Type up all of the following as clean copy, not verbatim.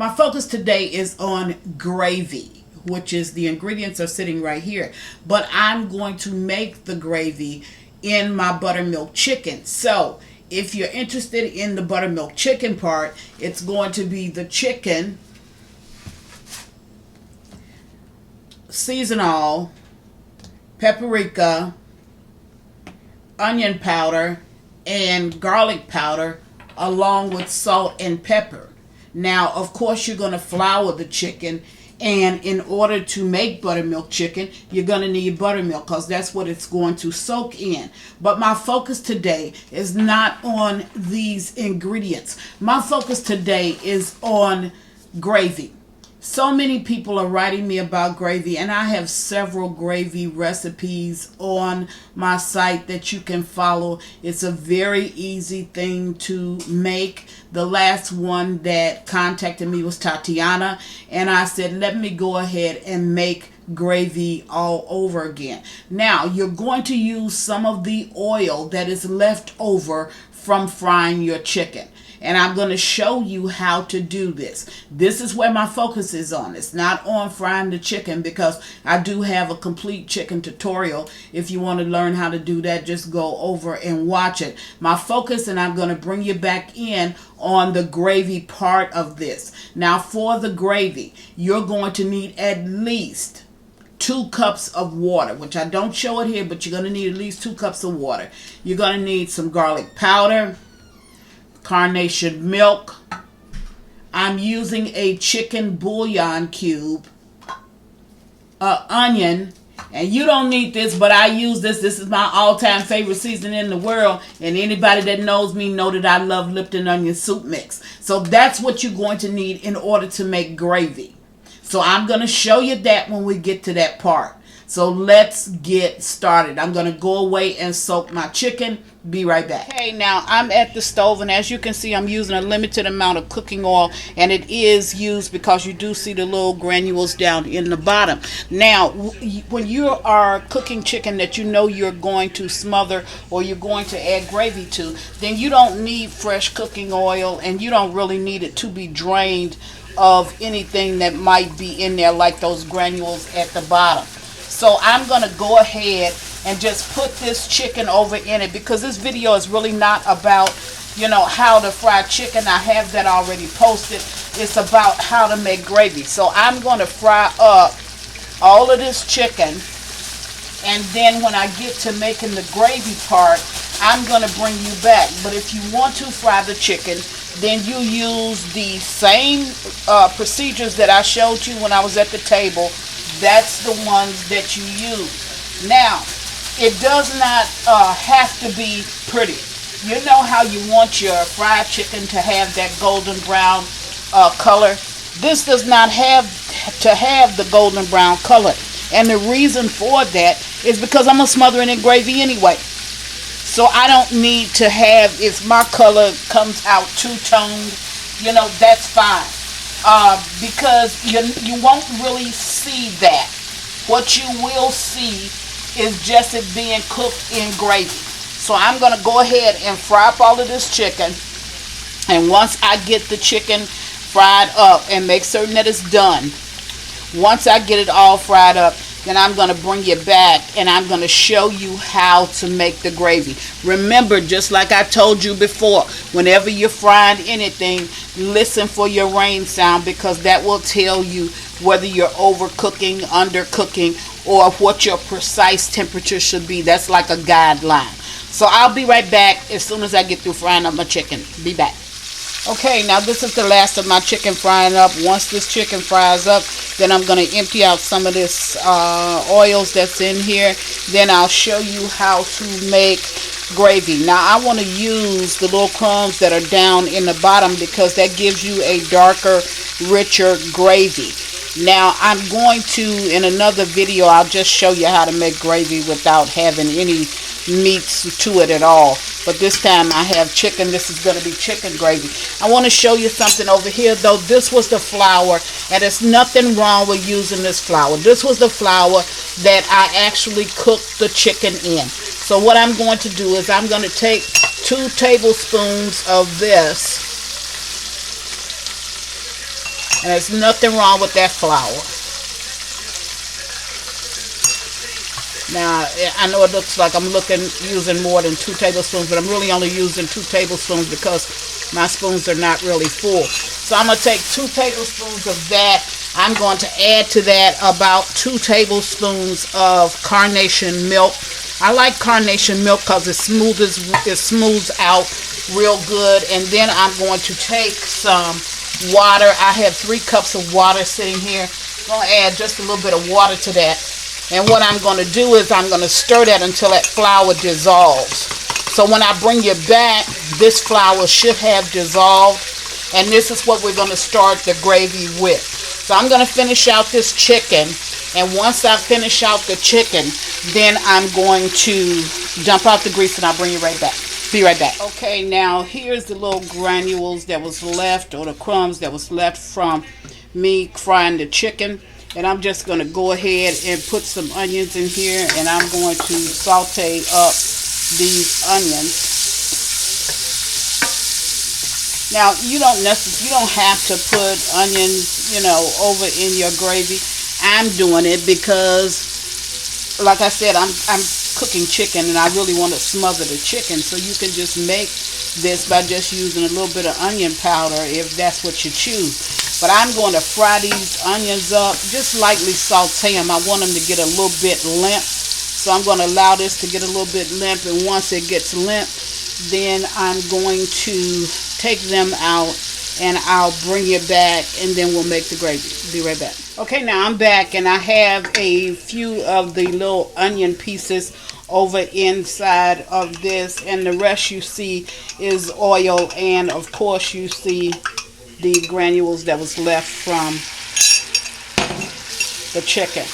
My focus today is on gravy, which is the ingredients are sitting right here. But I'm going to make the gravy in my buttermilk chicken. So if you're interested in the buttermilk chicken part, it's going to be the chicken, seasonal, paprika, onion powder, and garlic powder, along with salt and pepper. Now, of course, you're going to flour the chicken, and in order to make buttermilk chicken, you're going to need buttermilk because that's what it's going to soak in. But my focus today is not on these ingredients. My focus today is on gravy. So many people are writing me about gravy, and I have several gravy recipes on my site that you can follow. It's a very easy thing to make. The last one that contacted me was Tatiana, and I said, let me go ahead and make gravy all over again. Now, you're going to use some of the oil that is left over from frying your chicken. And I'm going to show you how to do this. This is where my focus is on. It's not on frying the chicken, because I do have a complete chicken tutorial. If you want to learn how to do that, just go over and watch it. My focus, and I'm going to bring you back in on the gravy part of this. Now, for the gravy, you're going to need at least 2 cups of water, which I don't show it here, but you're going to need at least 2 cups of water. You're going to need some garlic powder, carnation milk. I'm using a chicken bouillon cube, onion, and you don't need this, but I use this. This is my all-time favorite seasoning in the world, and anybody that knows me know that I love Lipton onion soup mix. So that's what you're going to need in order to make gravy. So I'm going to show you that when we get to that part. So let's get started. I'm going to go away and soak my chicken. Be right back. Okay, now I'm at the stove, and as you can see, I'm using a limited amount of cooking oil, and it is used because you do see the little granules down in the bottom. Now, when you are cooking chicken that you know you're going to smother or you're going to add gravy to, then you don't need fresh cooking oil, and you don't really need it to be drained of anything that might be in there, like those granules at the bottom. So I'm going to go ahead and just put this chicken over in it, because this video is really not about, you know, how to fry chicken. I have that already posted. It's about how to make gravy. So I'm going to fry up all of this chicken, and then when I get to making the gravy part, I'm going to bring you back. But if you want to fry the chicken, then you use the same procedures that I showed you when I was at the table. That's the ones that you use. Now, it does not have to be pretty. You know how you want your fried chicken to have that golden brown color. This does not have to have the golden brown color. And the reason for that is because I'm going to smother it in gravy anyway. So I don't need to have, if my color comes out two-toned, you know, that's fine. Because you won't really see that. What you will see is just it being cooked in gravy. So I'm going to go ahead and fry up all of this chicken. And once I get the chicken fried up and make certain that it's done, once I get it all fried up, then I'm going to bring you back and I'm going to show you how to make the gravy. Remember, just like I told you before, whenever you're frying anything, listen for your rain sound, because that will tell you whether you're overcooking, undercooking, or what your precise temperature should be. That's like a guideline. So I'll be right back as soon as I get through frying up my chicken. Be back. Okay, now this is the last of my chicken frying up. Once this chicken fries up, then I'm going to empty out some of this oils that's in here. Then I'll show you how to make gravy. Now I want to use the little crumbs that are down in the bottom, because that gives you a darker, richer gravy. Now I'm going to, in another video, I'll just show you how to make gravy without having any meats to it at all. But this time I have chicken. This is going to be chicken gravy. I want to show you something over here, though. This was the flour, and there's nothing wrong with using this flour. This was the flour that I actually cooked the chicken in. So what I'm going to do is I'm going to take 2 tablespoons of this, And there's nothing wrong with that flour. Now, I know it looks like I'm using more than 2 tablespoons, but I'm really only using 2 tablespoons because my spoons are not really full. So I'm going to take 2 tablespoons of that. I'm going to add to that about 2 tablespoons of carnation milk. I like carnation milk because it smooths out real good. And then I'm going to take some water. I have 3 cups of water sitting here. I'm going to add just a little bit of water to that. And what I'm going to do is I'm going to stir that until that flour dissolves. So when I bring it back, this flour should have dissolved. And this is what we're going to start the gravy with. So I'm going to finish out this chicken. And once I finish out the chicken, then I'm going to dump out the grease and I'll bring you right back. Be right back. Okay, now here's the little granules that was left, or the crumbs that was left from me frying the chicken. And I'm just going to go ahead and put some onions in here, and I'm going to saute up these onions. Now, you don't have to put onions, over in your gravy. I'm doing it because, like I said, I'm cooking chicken, and I really want to smother the chicken. So you can just make this by just using a little bit of onion powder if that's what you choose. But I'm going to fry these onions up, just lightly saute them. I want them to get a little bit limp. So I'm going to allow this to get a little bit limp. And once it gets limp, then I'm going to take them out and I'll bring it back and then we'll make the gravy. Be right back. Okay, now I'm back and I have a few of the little onion pieces over inside of this. And the rest you see is oil. And of course you see the granules that was left from the chicken.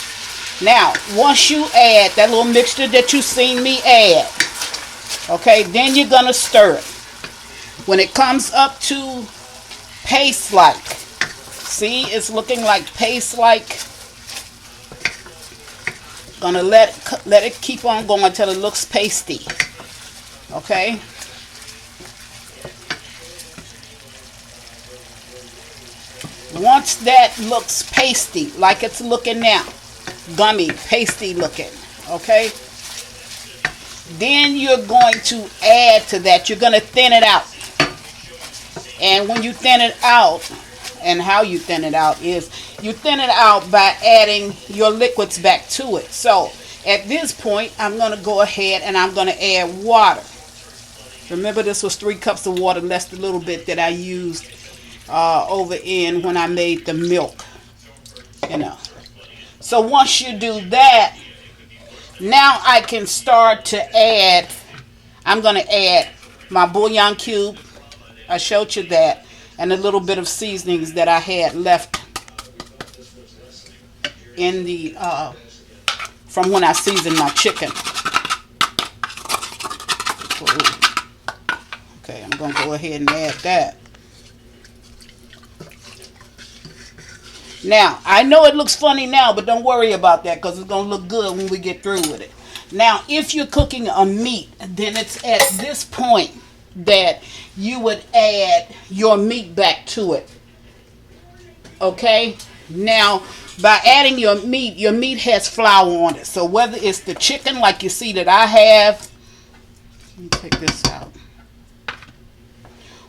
Now, once you add that little mixture that you seen me add, okay, then you're gonna stir it. When it comes up to paste-like, see, it's looking like paste-like. Gonna let it keep on going until it looks pasty. Okay. Once that looks pasty, like it's looking now, gummy, pasty looking, okay? Then you're going to add to that, you're going to thin it out. And when you thin it out, and how you thin it out is, you thin it out by adding your liquids back to it. So, at this point, I'm going to go ahead and I'm going to add water. Remember, this was 3 cups of water, less the little bit that I used over in when I made the milk, So once you do that, now I can start to add, I'm going to add my bouillon cube. I showed you that. And a little bit of seasonings that I had left in the, from when I seasoned my chicken. Okay, I'm going to go ahead and add that. Now, I know it looks funny now, but don't worry about that because it's going to look good when we get through with it. Now, if you're cooking a meat, then it's at this point that you would add your meat back to it. Okay? Now, by adding your meat has flour on it. So whether it's the chicken like you see that I have, let me take this out,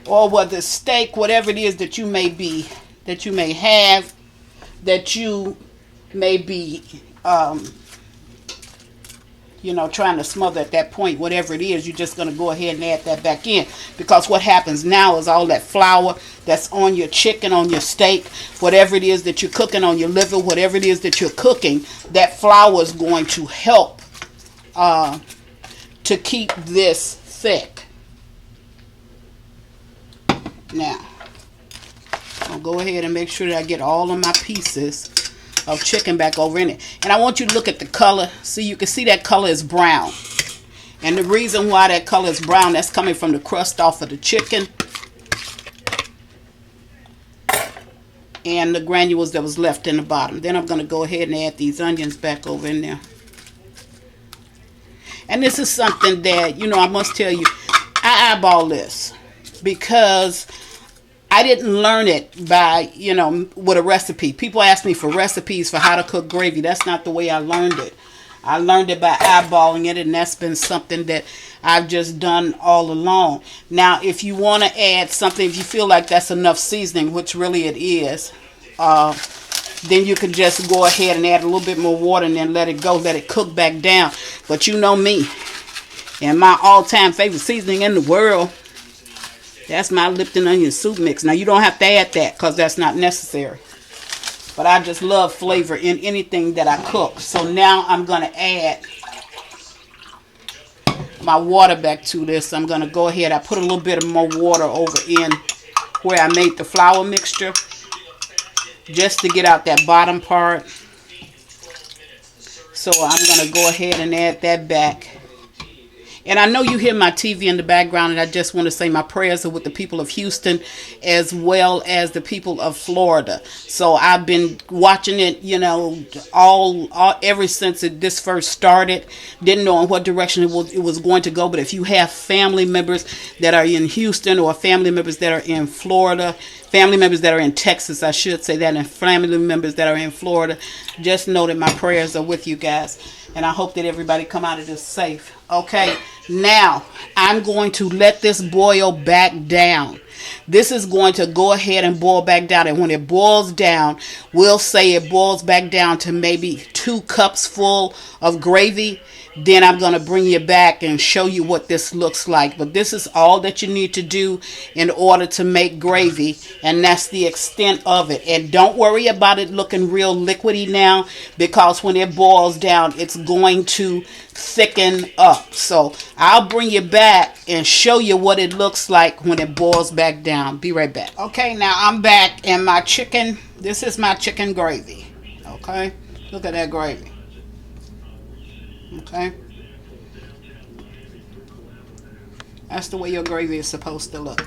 or whether it's steak, whatever it is that you may have, that you may be, trying to smother at that point, whatever it is, you're just going to go ahead and add that back in. Because what happens now is all that flour that's on your chicken, on your steak, whatever it is that you're cooking, on your liver, whatever it is that you're cooking, that flour is going to help to keep this thick. Now, I'll go ahead and make sure that I get all of my pieces of chicken back over in it. And I want you to look at the color. So you can see that color is brown. And the reason why that color is brown, that's coming from the crust off of the chicken. And the granules that was left in the bottom. Then I'm going to go ahead and add these onions back over in there. And this is something that, I must tell you, I eyeball this. Because I didn't learn it by, with a recipe. People ask me for recipes for how to cook gravy. That's not the way I learned it. I learned it by eyeballing it, and that's been something that I've just done all along. Now, if you want to add something, if you feel like that's enough seasoning, which really it is, then you can just go ahead and add a little bit more water and then let it go, let it cook back down. But you know me, and my all-time favorite seasoning in the world, that's my Lipton onion soup mix. Now, you don't have to add that because that's not necessary. But I just love flavor in anything that I cook. So now I'm going to add my water back to this. I'm going to go ahead. I put a little bit of more water over in where I made the flour mixture, just to get out that bottom part. So I'm going to go ahead and add that back. And I know you hear my TV in the background, and I just want to say my prayers are with the people of Houston as well as the people of Florida. So I've been watching it, all ever since this first started. Didn't know in what direction it was going to go. But if you have family members that are in Houston, or family members that are in Florida, family members that are in Texas, I should say that, and family members that are in Florida, just know that my prayers are with you guys. And I hope that everybody come out of this safe. Okay, now I'm going to let this boil back down. This is going to go ahead and boil back down. And when it boils down, we'll say it boils back down to maybe 2 cups full of gravy. Then I'm going to bring you back and show you what this looks like. But this is all that you need to do in order to make gravy. And that's the extent of it. And don't worry about it looking real liquidy now, because when it boils down, it's going to thicken up. So I'll bring you back and show you what it looks like when it boils back down. Be right back. Okay, now I'm back, and my chicken, this is my chicken gravy. Okay, look at that gravy. Okay, that's the way your gravy is supposed to look.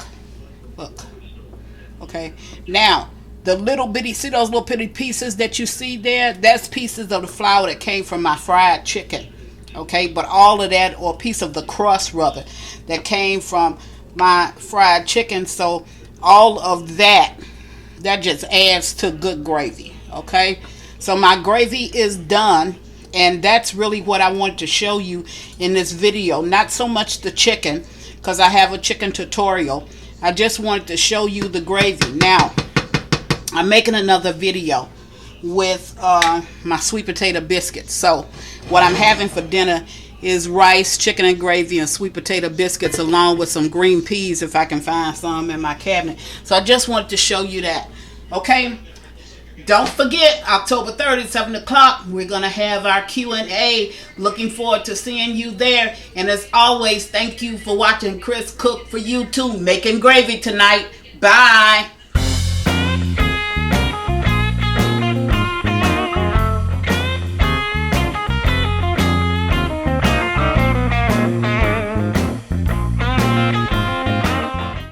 Okay, now the little bitty, see those little bitty pieces that you see there? That's pieces of the flour that came from my fried chicken. Okay, but all of that, or a piece of the crust rather, that came from my fried chicken. So all of that just adds to good gravy. Okay, so my gravy is done. And that's really what I wanted to show you in this video. Not so much the chicken, because I have a chicken tutorial. I just wanted to show you the gravy. Now, I'm making another video with my sweet potato biscuits. So, what I'm having for dinner is rice, chicken and gravy, and sweet potato biscuits, along with some green peas if I can find some in my cabinet. So, I just wanted to show you that. Okay? Don't forget, October 30th, 7 o'clock, we're going to have our Q&A. Looking forward to seeing you there. And as always, thank you for watching Chris Cook for YouTube, making gravy tonight. Bye.